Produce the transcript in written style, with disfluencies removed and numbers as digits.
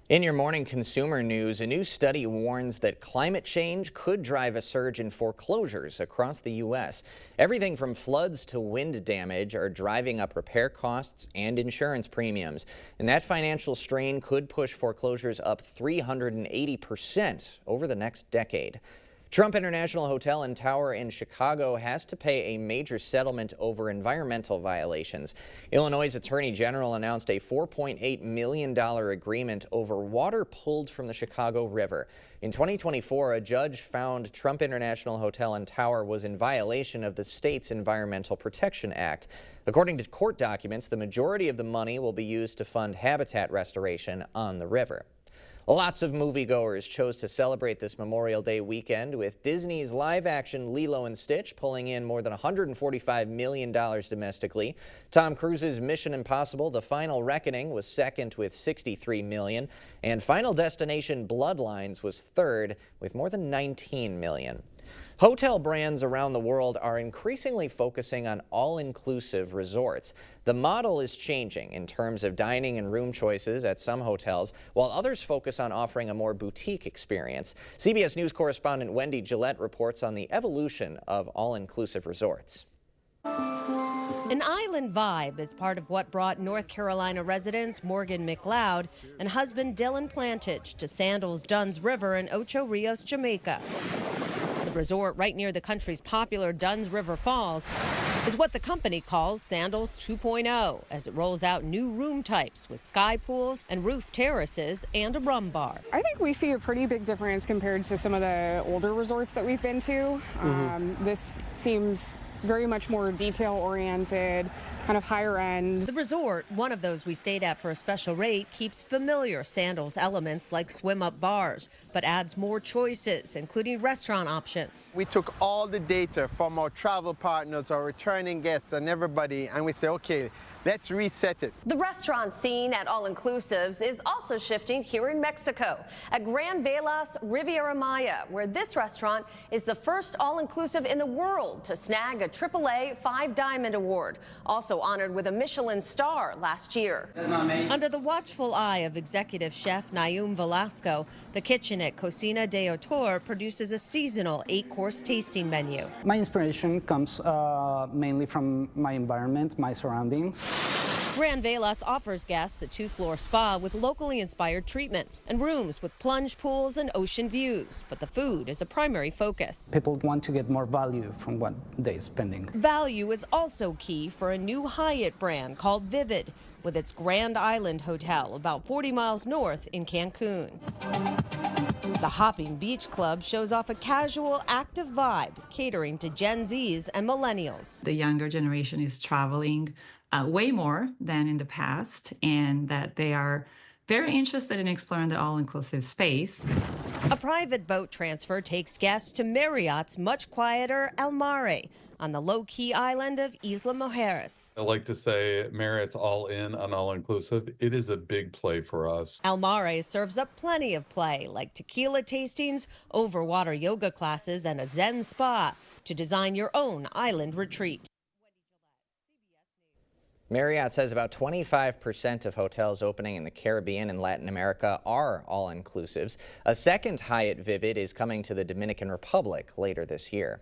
In your morning consumer news, a new study warns that climate change could drive a surge in foreclosures across the U.S. Everything from floods to wind damage are driving up repair costs and insurance premiums. And that financial strain could push foreclosures up 380% over the next decade. Trump International Hotel and Tower in Chicago has to pay a major settlement over environmental violations. Illinois' Attorney General announced a $4.8 million agreement over water pulled from the Chicago River. In 2024, a judge found Trump International Hotel and Tower was in violation of the state's Environmental Protection Act. According to court documents, the majority of the money will be used to fund habitat restoration on the river. Lots of moviegoers chose to celebrate this Memorial Day weekend, with Disney's live-action Lilo and Stitch pulling in more than $145 million domestically. Tom Cruise's Mission Impossible: The Final Reckoning was second with $63 million, and Final Destination: Bloodlines was third with more than $19 million. Hotel brands around the world are increasingly focusing on all-inclusive resorts. The model is changing in terms of dining and room choices at some hotels, while others focus on offering a more boutique experience. CBS News correspondent Wendy Gillette reports on the evolution of all-inclusive resorts. An island vibe is part of what brought North Carolina residents Morgan McLeod and husband Dylan Plantage to Sandals Dunn's River in Ocho Rios, Jamaica. The resort right near the country's popular Dunn's River Falls is what the company calls Sandals 2.0 as it rolls out new room types with sky pools and roof terraces and a rum bar. I think we see a pretty big difference compared to some of the older resorts that we've been to. This seems very much more detail-oriented, kind of higher end. The resort, one of those we stayed at for a special rate, keeps familiar Sandals elements like swim-up bars, but adds more choices, including restaurant options. We took all the data from our travel partners, our returning guests, and everybody, and we say, okay, let's reset it. The restaurant scene at All-Inclusives is also shifting here in Mexico at Gran Velas Riviera Maya, where this restaurant is the first all-inclusive in the world to snag a AAA 5-Diamond Award, also honored with a Michelin star last year. Under the watchful eye of executive chef Nayum Velasco, the kitchen at Cocina de Autor produces a seasonal 8-course tasting menu. My inspiration comes mainly from my environment, my surroundings. Gran Velas offers guests a 2-floor spa with locally inspired treatments and rooms with plunge pools and ocean views, but the food is a primary focus. People want to get more value from what they're spending. Value is also key for a new Hyatt brand called Vivid, with its Grand Island Hotel about 40 miles north in Cancun. The Hopping Beach Club shows off a casual, active vibe, catering to Gen Zs and millennials. The younger generation is traveling way more than in the past, and that they are very interested in exploring the all-inclusive space. A private boat transfer takes guests to Marriott's much quieter El Mare on the low-key island of Isla Mujeres. I like to say Marriott's all in on all-inclusive. It is a big play for us. El Mare serves up plenty of play, like tequila tastings, overwater yoga classes, and a Zen spa to design your own island retreat. Marriott says about 25% of hotels opening in the Caribbean and Latin America are all-inclusives. A second Hyatt Vivid is coming to the Dominican Republic later this year.